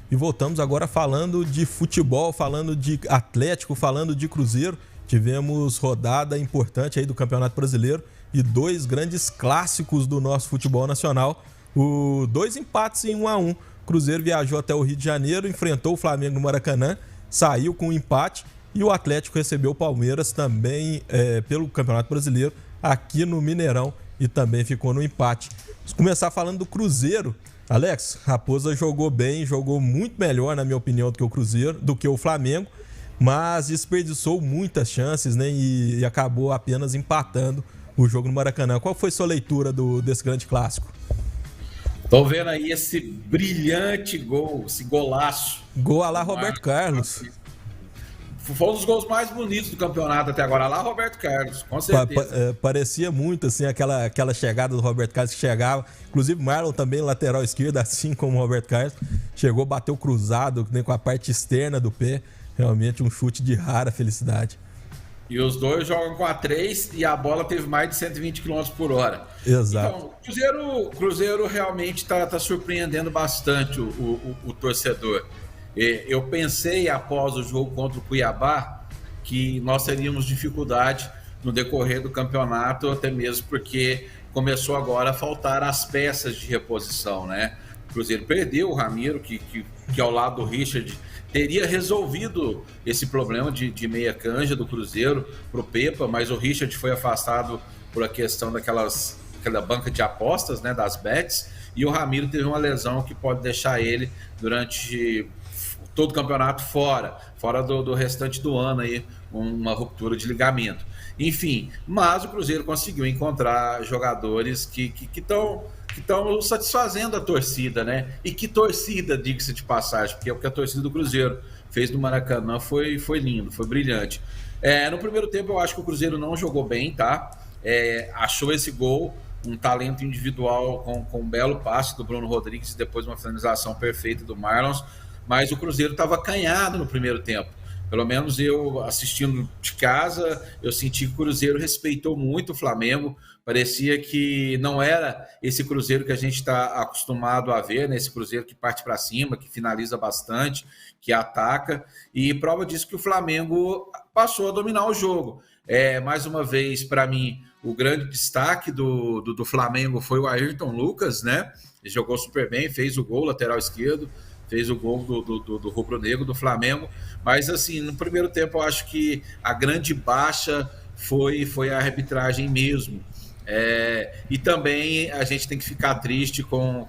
e voltamos agora falando de futebol, falando de Atlético, falando de Cruzeiro. Tivemos rodada importante aí do Campeonato Brasileiro e 2 grandes clássicos do nosso futebol nacional. 2 empates em 1-1. Cruzeiro viajou até o Rio de Janeiro, enfrentou o Flamengo no Maracanã, saiu com um empate, e o Atlético recebeu o Palmeiras também pelo Campeonato Brasileiro aqui no Mineirão e também ficou no empate. Vamos começar falando do Cruzeiro. Alex, Raposa jogou bem, jogou muito melhor, na minha opinião, do que o Flamengo, mas desperdiçou muitas chances, né, e acabou apenas empatando o jogo no Maracanã. Qual foi sua leitura desse grande clássico? Tô vendo aí esse brilhante gol, esse golaço. Gol a lá Roberto Carlos. Foi um dos gols mais bonitos do campeonato até agora, lá Roberto Carlos, com certeza. Parecia muito assim, aquela chegada do Roberto Carlos que chegava. Inclusive Marlon também, lateral esquerdo, assim como o Roberto Carlos. Chegou, bateu cruzado, né, com a parte externa do pé. Realmente um chute de rara felicidade. E os dois jogam com a 3 e a bola teve mais de 120 km por hora. Exato. Então, o Cruzeiro realmente está surpreendendo bastante o torcedor. Eu pensei, após o jogo contra o Cuiabá, que nós teríamos dificuldade no decorrer do campeonato, até mesmo porque começou agora a faltar as peças de reposição, né? O Cruzeiro perdeu o Ramiro, que ao lado do Richard teria resolvido esse problema de meia canja do Cruzeiro para o Pepa, mas o Richard foi afastado por a questão daquela banca de apostas, né, das bets, e o Ramiro teve uma lesão que pode deixar ele durante todo o campeonato fora do restante do ano, aí, uma ruptura de ligamento. Enfim, mas o Cruzeiro conseguiu encontrar jogadores que estão satisfazendo a torcida, né? E que torcida, diga-se de passagem, porque o que a torcida do Cruzeiro fez no Maracanã foi lindo, foi brilhante. No primeiro tempo eu acho que o Cruzeiro não jogou bem, tá? Achou esse gol, um talento individual com um belo passe do Bruno Rodrigues e depois uma finalização perfeita do Marlons, mas o Cruzeiro estava acanhado no primeiro tempo. Pelo menos eu, assistindo de casa, eu senti que o Cruzeiro respeitou muito o Flamengo. Parecia que não era esse Cruzeiro que a gente está acostumado a ver, né? Esse Cruzeiro que parte para cima, que finaliza bastante, que ataca. E prova disso que o Flamengo passou a dominar o jogo. Mais uma vez, para mim, o grande destaque do Flamengo foi o Ayrton Lucas, né? Ele jogou super bem, fez o gol, lateral esquerdo, fez o gol do rubro-negro, do Flamengo. Mas, assim, no primeiro tempo, eu acho que a grande baixa foi a arbitragem mesmo. E também a gente tem que ficar triste com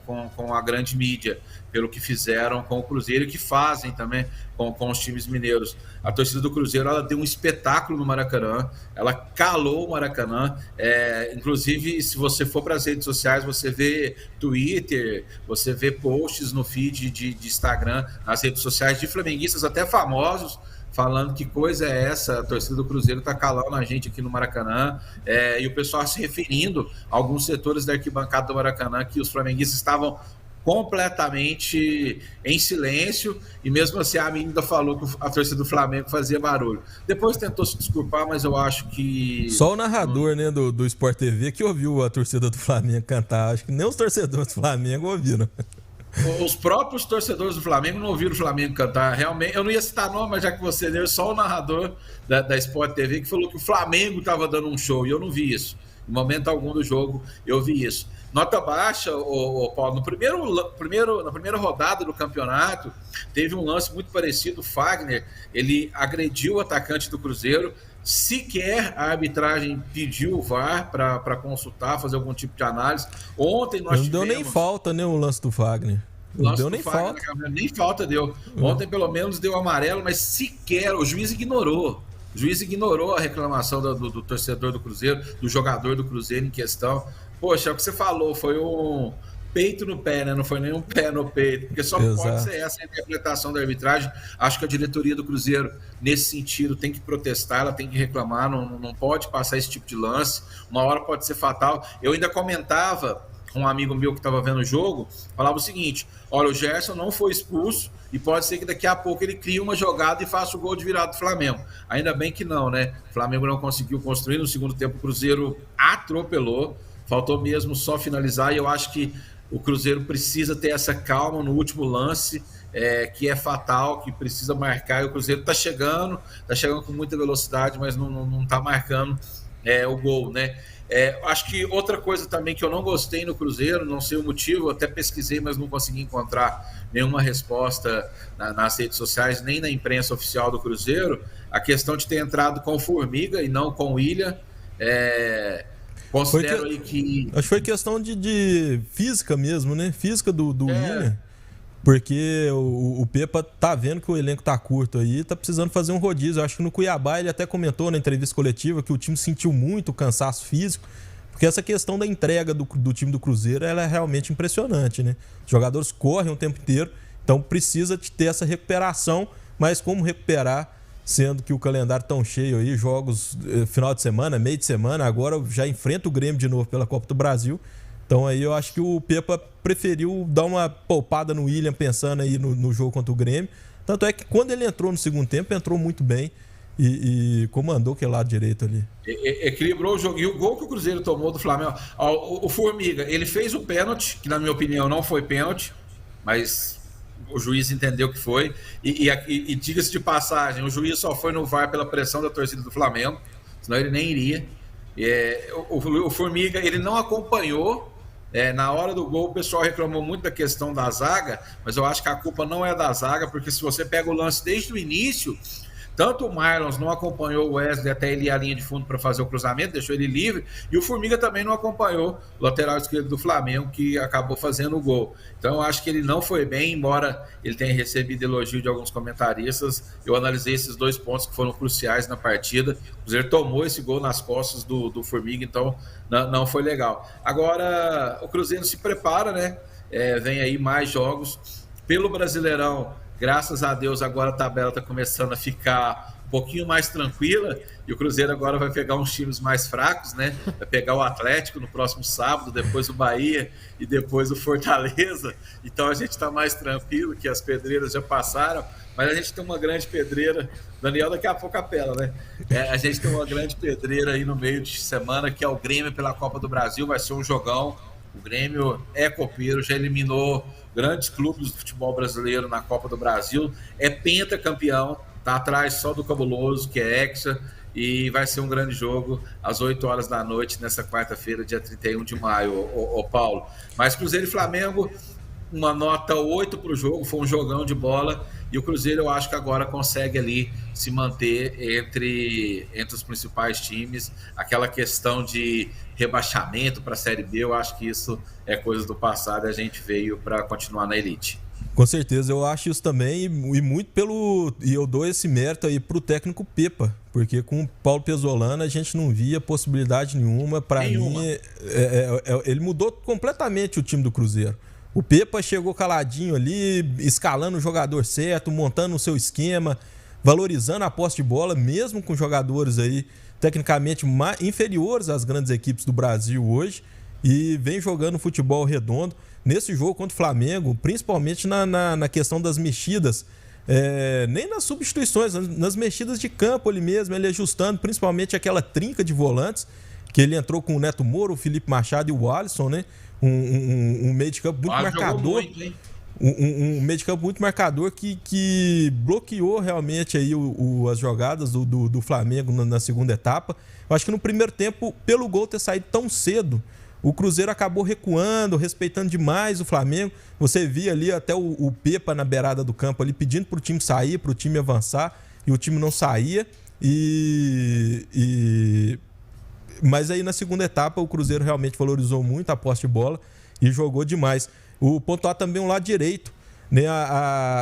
a grande mídia, pelo que fizeram com o Cruzeiro e que fazem também com os times mineiros. A torcida do Cruzeiro, ela deu um espetáculo no Maracanã, ela calou o Maracanã. Inclusive, se você for para as redes sociais, você vê Twitter, você vê posts no feed de Instagram, nas redes sociais de flamenguistas até famosos, falando que coisa é essa, a torcida do Cruzeiro está calando a gente aqui no Maracanã, e o pessoal se referindo a alguns setores da arquibancada do Maracanã que os flamenguistas estavam completamente em silêncio, e mesmo assim a menina falou que a torcida do Flamengo fazia barulho. Depois tentou se desculpar, mas eu acho que... Só o narrador, né, do Sport TV que ouviu a torcida do Flamengo cantar. Acho que nem os torcedores do Flamengo ouviram. Os próprios torcedores do Flamengo não ouviram o Flamengo cantar. Realmente, eu não ia citar nome, mas já que você deu, só o narrador da Sport TV que falou que o Flamengo estava dando um show, e eu não vi isso. Em momento algum do jogo eu vi isso. Nota baixa, Paulo, na primeira rodada do campeonato, teve um lance muito parecido. O Fagner, ele agrediu o atacante do Cruzeiro, sequer a arbitragem pediu o VAR para consultar, fazer algum tipo de análise. Ontem nós tivemos... Não deu nem falta, né, o lance do Fagner. Não deu nem falta. Nem falta deu. Ontem, pelo menos, deu amarelo, mas sequer o juiz ignorou. O juiz ignorou a reclamação do torcedor do Cruzeiro, do jogador do Cruzeiro em questão. Poxa, é o que você falou, foi um peito no pé, né? Não foi nem um pé no peito, porque só pode ser essa a interpretação da arbitragem. Acho que a diretoria do Cruzeiro, nesse sentido, tem que protestar, ela tem que reclamar, não pode passar esse tipo de lance. Uma hora pode ser fatal. Eu ainda comentava com um amigo meu que estava vendo o jogo, falava o seguinte: olha, o Gerson não foi expulso e pode ser que daqui a pouco ele crie uma jogada e faça o gol de virada do Flamengo. Ainda bem que não, né? O Flamengo não conseguiu construir. No segundo tempo o Cruzeiro atropelou, faltou mesmo só finalizar, e eu acho que o Cruzeiro precisa ter essa calma no último lance que é fatal, que precisa marcar, e o Cruzeiro está chegando com muita velocidade, mas não está marcando o gol, né? Acho que outra coisa também que eu não gostei no Cruzeiro, não sei o motivo, até pesquisei, mas não consegui encontrar nenhuma resposta nas redes sociais, nem na imprensa oficial do Cruzeiro, a questão de ter entrado com o Formiga e não com o William. Considero aí que... Acho que foi questão de física mesmo, né? Física do William. Porque o Pepa tá vendo que o elenco tá curto aí, tá precisando fazer um rodízio. Eu acho que no Cuiabá ele até comentou na entrevista coletiva que o time sentiu muito cansaço físico, porque essa questão da entrega do time do Cruzeiro, ela é realmente impressionante, né? Os jogadores correm o tempo inteiro, então precisa de ter essa recuperação, mas como recuperar, sendo que o calendário tão cheio aí, jogos final de semana, meio de semana, agora já enfrenta o Grêmio de novo pela Copa do Brasil. Então aí eu acho que o Pepa preferiu dar uma poupada no William, pensando aí no jogo contra o Grêmio. Tanto é que quando ele entrou no segundo tempo, entrou muito bem e comandou aquele lado direito ali. Equilibrou o jogo. E o gol que o Cruzeiro tomou do Flamengo... O Formiga, ele fez o pênalti, que na minha opinião não foi pênalti, mas o juiz entendeu que foi. E diga-se de passagem, o juiz só foi no VAR pela pressão da torcida do Flamengo, senão ele nem iria. O Formiga, ele não acompanhou. Na hora do gol o pessoal reclamou muito da questão da zaga, mas eu acho que a culpa não é da zaga, porque se você pega o lance desde o início, tanto o Marlons não acompanhou o Wesley até ele ir à linha de fundo para fazer o cruzamento, deixou ele livre, e o Formiga também não acompanhou o lateral esquerdo do Flamengo, que acabou fazendo o gol. Então eu acho que ele não foi bem, embora ele tenha recebido elogio de alguns comentaristas. Eu analisei esses dois pontos que foram cruciais na partida. O Cruzeiro tomou esse gol nas costas do Formiga, então não foi legal. Agora o Cruzeiro se prepara, né? Vem aí mais jogos pelo Brasileirão. Graças a Deus, agora a tabela está começando a ficar um pouquinho mais tranquila, e o Cruzeiro agora vai pegar uns times mais fracos, né? Vai pegar o Atlético no próximo sábado, depois o Bahia e depois o Fortaleza. Então a gente está mais tranquilo, que as pedreiras já passaram, mas a gente tem uma grande pedreira. Daniel daqui a pouco apela, né? A gente tem uma grande pedreira aí no meio de semana, que é o Grêmio pela Copa do Brasil. Vai ser um jogão. O Grêmio é copeiro, já eliminou grandes clubes do futebol brasileiro na Copa do Brasil, é pentacampeão, está atrás só do Cabuloso, que é Hexa, e vai ser um grande jogo às 8 horas da noite, nessa quarta-feira, dia 31 de maio, o Paulo. Mas Cruzeiro e Flamengo, uma nota 8 para o jogo, foi um jogão de bola, e o Cruzeiro eu acho que agora consegue ali se manter entre os principais times. Aquela questão de rebaixamento para a Série B, eu acho que isso é coisa do passado, e a gente veio para continuar na elite. Com certeza, eu acho isso também, e muito e eu dou esse mérito aí pro técnico Pepa, porque com o Paulo Pezzolano a gente não via possibilidade nenhuma. Para mim, ele mudou completamente o time do Cruzeiro. O Pepa chegou caladinho ali, escalando o jogador certo, montando o seu esquema, valorizando a posse de bola, mesmo com jogadores aí tecnicamente inferiores às grandes equipes do Brasil hoje, e vem jogando futebol redondo. Nesse jogo contra o Flamengo, principalmente na questão das mexidas, nem nas substituições, nas mexidas de campo ali mesmo, ele ajustando, principalmente aquela trinca de volantes, que ele entrou com o Neto Moura, o Felipe Machado e o Alisson, né? Um meio de campo muito marcador. Um meio de campo muito marcador que bloqueou realmente aí as jogadas do Flamengo na segunda etapa. Eu acho que no primeiro tempo, pelo gol ter saído tão cedo, o Cruzeiro acabou recuando, respeitando demais o Flamengo. Você via ali até o Pepa na beirada do campo ali pedindo para o time sair, para o time avançar, e o time não saía. Mas aí na segunda etapa o Cruzeiro realmente valorizou muito a posse de bola e jogou demais. O pontuar também um lado direito, né?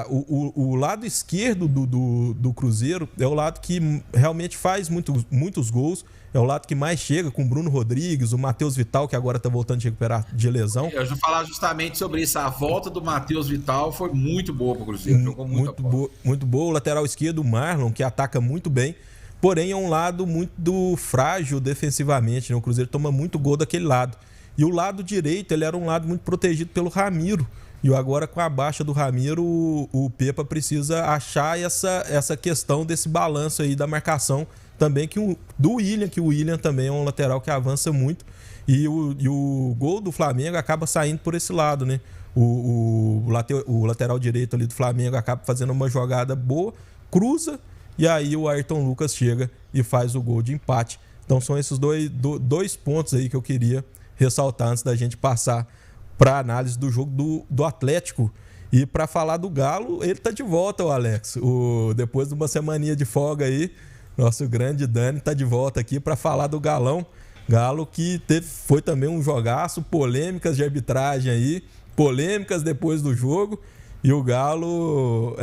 O lado esquerdo do Cruzeiro é o lado que realmente faz muitos gols, é o lado que mais chega, com o Bruno Rodrigues, o Matheus Vital, que agora está voltando de recuperar de lesão. Eu vou falar justamente sobre isso. A volta do Matheus Vital foi muito boa para o Cruzeiro, jogou muito boa. O lateral esquerdo, o Marlon, que ataca muito bem, porém é um lado muito frágil defensivamente, né? O Cruzeiro toma muito gol daquele lado. E o lado direito, ele era um lado muito protegido pelo Ramiro. E agora, com a baixa do Ramiro, o Pepa precisa achar essa questão desse balanço aí da marcação também, que o William também é um lateral que avança muito. E o gol do Flamengo acaba saindo por esse lado, né? o lateral direito ali do Flamengo acaba fazendo uma jogada boa, cruza, e aí o Ayrton Lucas chega e faz o gol de empate. Então são esses dois pontos aí que eu queria ressaltar antes da gente passar para a análise do jogo do Atlético. E para falar do Galo, ele tá de volta, o Alex. Depois de uma semaninha de folga aí, nosso grande Dani tá de volta aqui para falar do Galão. Galo que foi também um jogaço, polêmicas de arbitragem aí, polêmicas depois do jogo. E o Galo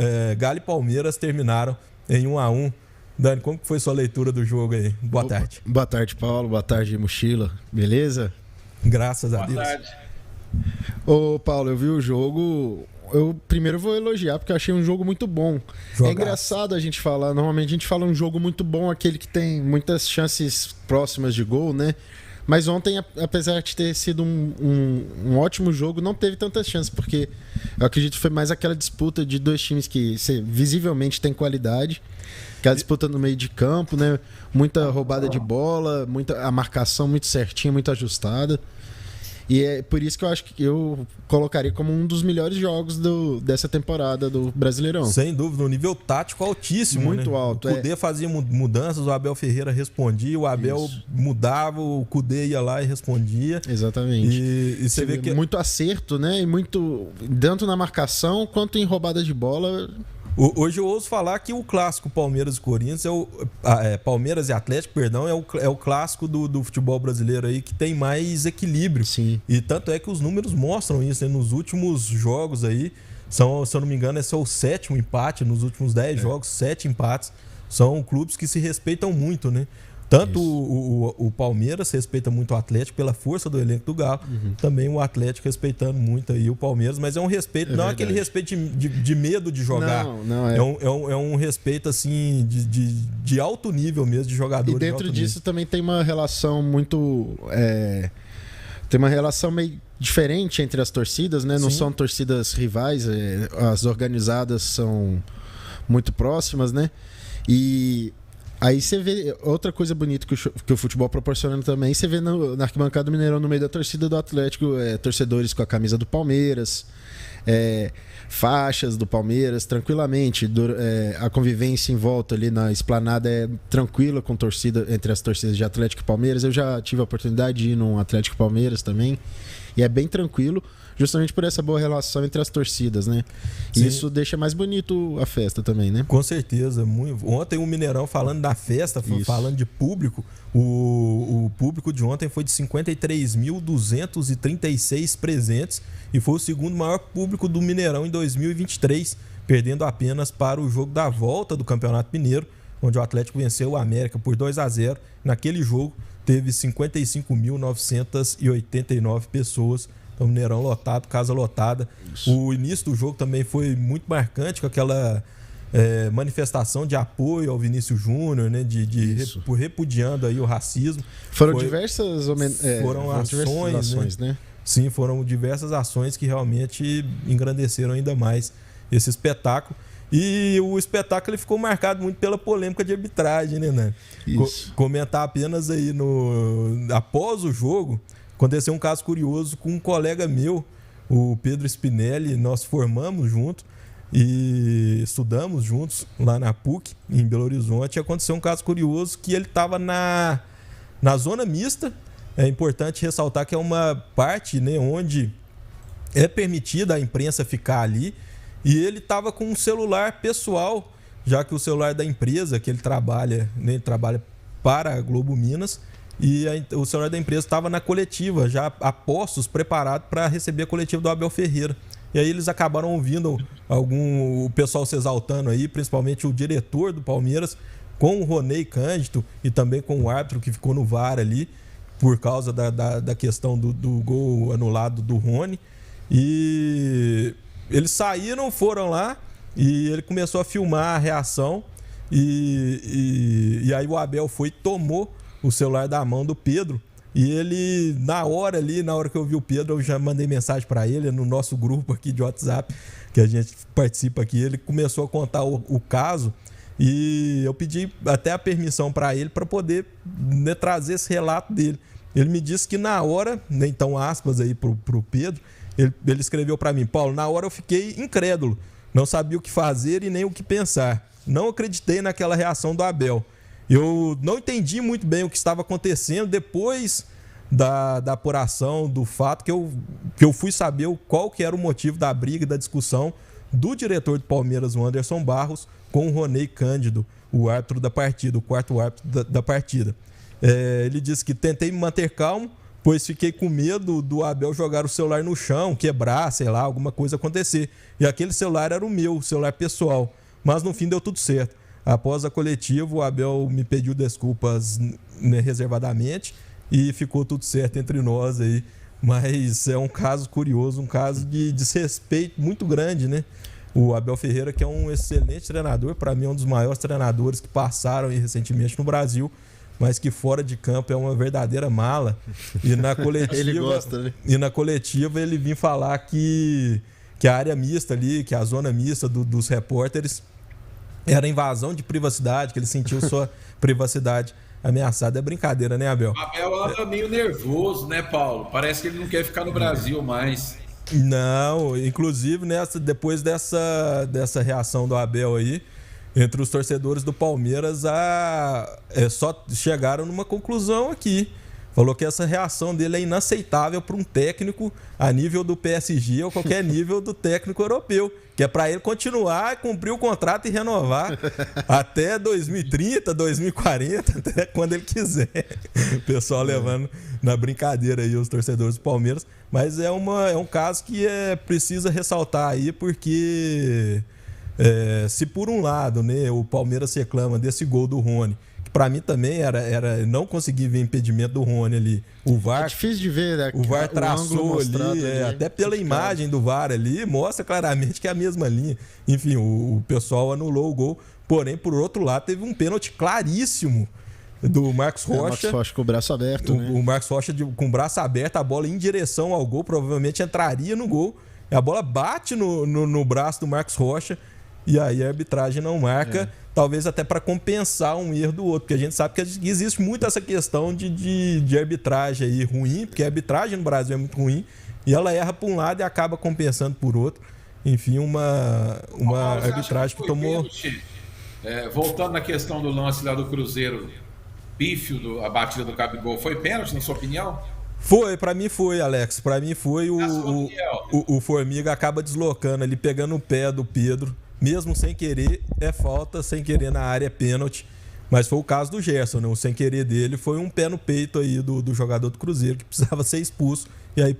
e Palmeiras terminaram em 1-1. Dani, como que foi sua leitura do jogo aí? Boa tarde. Boa tarde, Paulo. Boa tarde, Mochila. Beleza? Graças a Deus. Boa tarde. Ô, Paulo, eu vi o jogo. Eu primeiro vou elogiar, porque eu achei um jogo muito bom. Jogaço. É engraçado a gente falar, normalmente a gente fala um jogo muito bom, aquele que tem muitas chances próximas de gol, né? Mas ontem, apesar de ter sido um ótimo jogo, não teve tantas chances, porque eu acredito que foi mais aquela disputa de dois times que visivelmente tem qualidade, que é a disputa no meio de campo, né? Muita roubada de bola, a marcação muito certinha, muito ajustada. E é por isso que eu acho que eu colocaria como um dos melhores jogos dessa temporada do Brasileirão. Sem dúvida, um nível tático altíssimo. Muito alto. O Cudê fazia mudanças, o Abel Ferreira respondia, o Abel mudava, o Cudê ia lá e respondia. Exatamente. E você vê que... Muito acerto, né? E muito, tanto na marcação quanto em roubada de bola. Hoje eu ouso falar que o clássico Palmeiras e Corinthians Palmeiras e Atlético, perdão, é o clássico do futebol brasileiro aí que tem mais equilíbrio. Sim. E tanto é que os números mostram isso, né? Nos últimos jogos aí, se eu não me engano, esse é o 7º empate, nos últimos 10 jogos, 7 empates. São clubes que se respeitam muito, né? Tanto o Palmeiras respeita muito o Atlético pela força do elenco do Galo, também o Atlético respeitando muito aí o Palmeiras, mas é um respeito, não verdade. É aquele respeito de medo de jogar. Não é um respeito assim de alto nível mesmo, de jogadores. E dentro de disso também tem uma relação muito... tem uma relação meio diferente entre as torcidas, né? Não Sim. são torcidas rivais, as organizadas são muito próximas, né? E... aí você vê outra coisa bonita que o futebol proporciona também. Você vê na arquibancada do Mineirão, no meio da torcida do Atlético, torcedores com a camisa do Palmeiras, faixas do Palmeiras, tranquilamente. A convivência em volta ali na esplanada é tranquila com torcida, entre as torcidas de Atlético e Palmeiras. Eu já tive a oportunidade de ir num Atlético e Palmeiras também. E é bem tranquilo, justamente por essa boa relação entre as torcidas, né? E isso deixa mais bonito a festa também, né? Com certeza. Ontem o Mineirão, falando da festa, falando de público, o público de ontem foi de 53.236 presentes e foi o segundo maior público do Mineirão em 2023, perdendo apenas para o jogo da volta do Campeonato Mineiro, onde o Atlético venceu o América por 2-0. Naquele jogo teve 55.989 pessoas. Então, Mineirão lotado, casa lotada. Isso. O início do jogo também foi muito marcante, com aquela manifestação de apoio ao Vinícius Júnior, né? Repudiando aí o racismo. Foram diversas ações, né? Sim, foram diversas ações que realmente engrandeceram ainda mais esse espetáculo. E o espetáculo ele ficou marcado muito pela polêmica de arbitragem, né, Nani? Comentar apenas aí após o jogo, aconteceu um caso curioso com um colega meu, o Pedro Spinelli. Nós formamos junto e estudamos juntos lá na PUC, em Belo Horizonte. E aconteceu um caso curioso que ele estava na zona mista. É importante ressaltar que é uma parte, né, onde é permitida a imprensa ficar ali. E ele estava com um celular pessoal, já que o celular da empresa que ele trabalha, né, ele trabalha para a Globo Minas, e o celular da empresa estava na coletiva, já a postos, preparado para receber a coletiva do Abel Ferreira. E aí eles acabaram ouvindo o pessoal se exaltando aí, principalmente o diretor do Palmeiras, com o Ronei Cândido e também com o árbitro que ficou no VAR ali, por causa da questão do gol anulado do Rony. E eles saíram, foram lá e ele começou a filmar a reação. E aí o Abel tomou o celular da mão do Pedro. E ele, na hora que eu vi o Pedro, eu já mandei mensagem para ele no nosso grupo aqui de WhatsApp, que a gente participa aqui. Ele começou a contar o caso e eu pedi até a permissão para ele para poder, né, trazer esse relato dele. Ele me disse que na hora, né, então aspas aí pro Pedro, Ele escreveu para mim: Paulo, na hora eu fiquei incrédulo, não sabia o que fazer e nem o que pensar. Não acreditei naquela reação do Abel. Eu não entendi muito bem o que estava acontecendo depois da apuração do fato que eu fui saber qual que era o motivo da briga e da discussão do diretor do Palmeiras, o Anderson Barros, com o Ronei Cândido, o árbitro da partida, o quarto árbitro da partida. Ele disse que tentei me manter calmo, pois fiquei com medo do Abel jogar o celular no chão, quebrar, sei lá, alguma coisa acontecer. E aquele celular era o meu, o celular pessoal. Mas no fim deu tudo certo. Após a coletiva, o Abel me pediu desculpas, né, reservadamente, e ficou tudo certo entre nós aí. Mas é um caso curioso, um caso de desrespeito muito grande, né? O Abel Ferreira, que é um excelente treinador, para mim é um dos maiores treinadores que passaram aí recentemente no Brasil, mas que fora de campo é uma verdadeira mala. E na coletiva, ele gosta, né? E na coletiva ele vinha falar que a área mista ali, que a zona mista dos repórteres era invasão de privacidade, que ele sentiu sua privacidade ameaçada. É brincadeira, né, Abel? O Abel anda meio nervoso, né, Paulo? Parece que ele não quer ficar no Brasil mais. Não, inclusive depois dessa reação do Abel aí, entre os torcedores do Palmeiras, só chegaram numa conclusão aqui. Falou que essa reação dele é inaceitável para um técnico a nível do PSG ou qualquer nível do técnico europeu, que é para ele continuar, cumprir o contrato e renovar até 2030, 2040, até quando ele quiser. O pessoal levando na brincadeira aí os torcedores do Palmeiras. Mas é um caso que precisa ressaltar aí, porque se por um lado, né, o Palmeiras reclama desse gol do Rony, para mim também era não conseguir ver impedimento do Rony ali. O VAR, é difícil de ver, né? O VAR traçou ali, até pela imagem do VAR ali, mostra claramente que é a mesma linha. Enfim, o pessoal anulou o gol. Porém, por outro lado, teve um pênalti claríssimo do Marcos Rocha. O Marcos Rocha com o braço aberto, né? O Marcos Rocha com o braço aberto, a bola em direção ao gol, provavelmente entraria no gol. A bola bate no braço do Marcos Rocha e aí a arbitragem não marca. Talvez até para compensar um erro do outro, porque a gente sabe que existe muito essa questão de arbitragem aí ruim, porque a arbitragem no Brasil é muito ruim, e ela erra para um lado e acaba compensando por outro. Enfim, uma arbitragem que tomou... Voltando na questão do lance lá do Cruzeiro, pífio, a batida do Gabigol, foi pênalti, na sua opinião? Foi, para mim foi, Alex. Para mim foi. O Formiga acaba deslocando ali, pegando o pé do Pedro. Mesmo sem querer, é falta, sem querer na área é pênalti. Mas foi o caso do Gerson, né? O sem querer dele foi um pé no peito aí do jogador do Cruzeiro, que precisava ser expulso. E aí,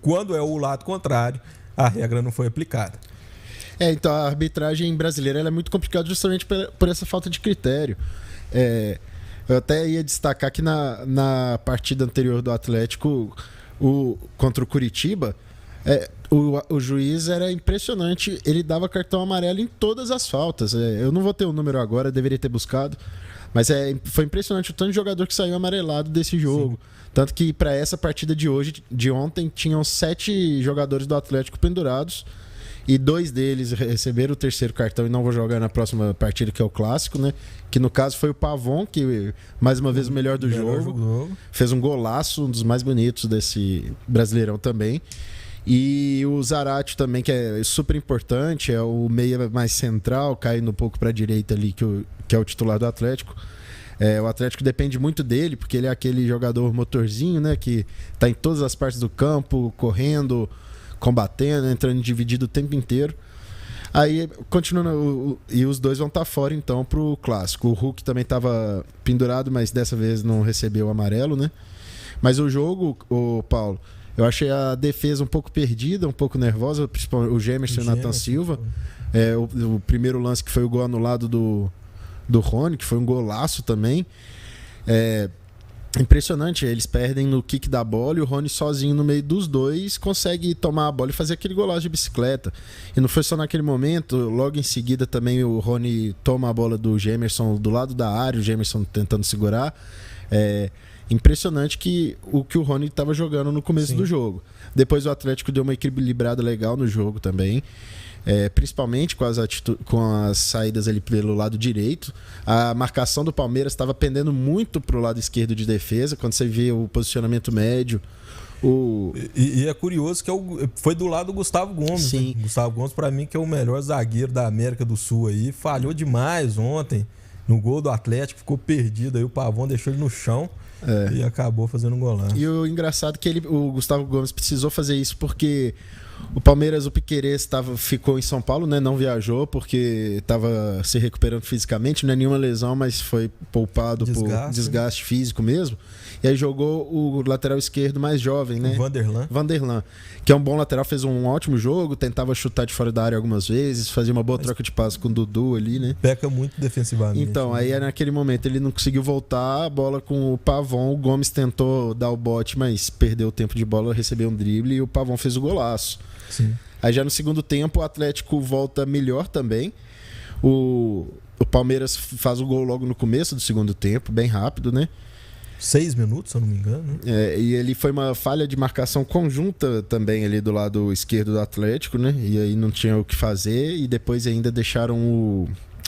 quando é o lado contrário, a regra não foi aplicada. Então a arbitragem brasileira ela é muito complicada justamente por essa falta de critério. Eu até ia destacar que na partida anterior do Atlético contra o Curitiba, o juiz era impressionante, ele dava cartão amarelo em todas as faltas. Eu não vou ter o número agora, deveria ter buscado, mas foi impressionante o tanto de jogador que saiu amarelado desse jogo. Sim. Tanto que para essa partida de ontem, tinham 7 jogadores do Atlético pendurados e 2 deles receberam o terceiro cartão e não vão jogar na próxima partida, que é o Clássico, né? Que no caso foi o Pavon, que mais uma vez o melhor do jogo. Fez um golaço, um dos mais bonitos desse Brasileirão também. E o Zarate também, que é super importante, é o meia mais central, caindo um pouco para a direita ali, que é o titular do Atlético. O Atlético depende muito dele, porque ele é aquele jogador motorzinho, né? Que está em todas as partes do campo, correndo, combatendo, entrando dividido o tempo inteiro. Aí, continuando, e os dois vão estar fora, então, pro Clássico. O Hulk também estava pendurado, mas dessa vez não recebeu o amarelo, né? Mas o jogo, o Paulo, eu achei a defesa um pouco perdida, um pouco nervosa, principalmente o Gemerson e o Nathan Silva. O primeiro lance que foi o gol anulado do Rony, que foi um golaço também. Impressionante, eles perdem no kick da bola e o Rony sozinho no meio dos dois consegue tomar a bola e fazer aquele golaço de bicicleta. E não foi só naquele momento, logo em seguida também o Rony toma a bola do Gemerson do lado da área, o Gemerson tentando segurar. Impressionante o que o Rony estava jogando no começo do jogo. Depois o Atlético deu uma equilibrada legal no jogo também. Principalmente com as saídas ali pelo lado direito. A marcação do Palmeiras estava pendendo muito para o lado esquerdo de defesa. Quando você vê o posicionamento médio, E é curioso que foi do lado do Gustavo Gomes. Sim. Né? Gustavo Gomes, para mim, que é o melhor zagueiro da América do Sul aí. Falhou demais ontem no gol do Atlético, ficou perdido aí. O Pavão deixou ele no chão e acabou fazendo um golaço. E o engraçado é que o Gustavo Gomes precisou fazer isso porque o Palmeiras, o Piquerez, ficou em São Paulo, né? Não viajou porque estava se recuperando fisicamente. Não é nenhuma lesão, mas foi poupado por desgaste físico mesmo. E aí jogou o lateral esquerdo mais jovem, né? Vanderlan, que é um bom lateral, fez um ótimo jogo, tentava chutar de fora da área algumas vezes, fazia uma boa troca de passes com o Dudu ali, né? Peca muito defensivamente. Então, né? aí naquele momento ele não conseguiu voltar, a bola com o Pavão, o Gomes tentou dar o bote, mas perdeu o tempo de bola, recebeu um drible e o Pavão fez o golaço. Sim. Aí já no segundo tempo o Atlético volta melhor também. O Palmeiras faz o gol logo no começo do segundo tempo, bem rápido, né? 6 minutos, se eu não me engano. Né? E ele foi uma falha de marcação conjunta também ali do lado esquerdo do Atlético, né? E aí não tinha o que fazer e depois ainda deixaram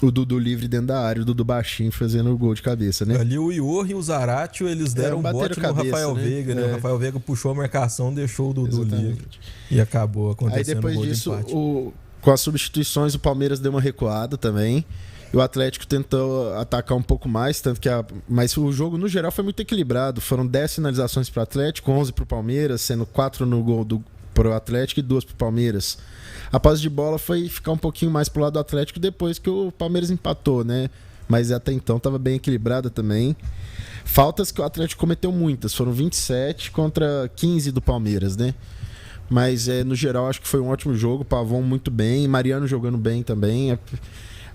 o Dudu livre dentro da área, o Dudu baixinho fazendo o gol de cabeça, né? Ali o Ior e o Zaratio, eles deram um bote no Rafael Veiga, né? O Rafael Veiga puxou a marcação, deixou o Dudu livre e acabou acontecendo o gol de empate. Aí depois disso, com as substituições, o Palmeiras deu uma recuada também. E o Atlético tentou atacar um pouco mais, mas o jogo no geral foi muito equilibrado. Foram 10 finalizações para o Atlético, 11 para o Palmeiras, sendo 4 no gol para o Atlético e 2 para o Palmeiras. A posse de bola foi ficar um pouquinho mais pro lado do Atlético depois que o Palmeiras empatou, né? Mas até então estava bem equilibrada também. Faltas que o Atlético cometeu muitas, foram 27 contra 15 do Palmeiras, né? Mas no geral acho que foi um ótimo jogo, Pavão muito bem, Mariano jogando bem também.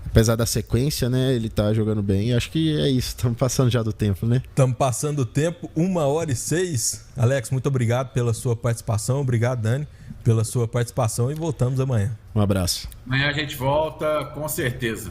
Apesar da sequência, né? Ele tá jogando bem. Acho que é isso. Estamos passando já do tempo, né? Estamos passando o tempo. 1h06. Alex, muito obrigado pela sua participação. Obrigado, Dani, pela sua participação. E voltamos amanhã. Um abraço. Amanhã a gente volta, com certeza.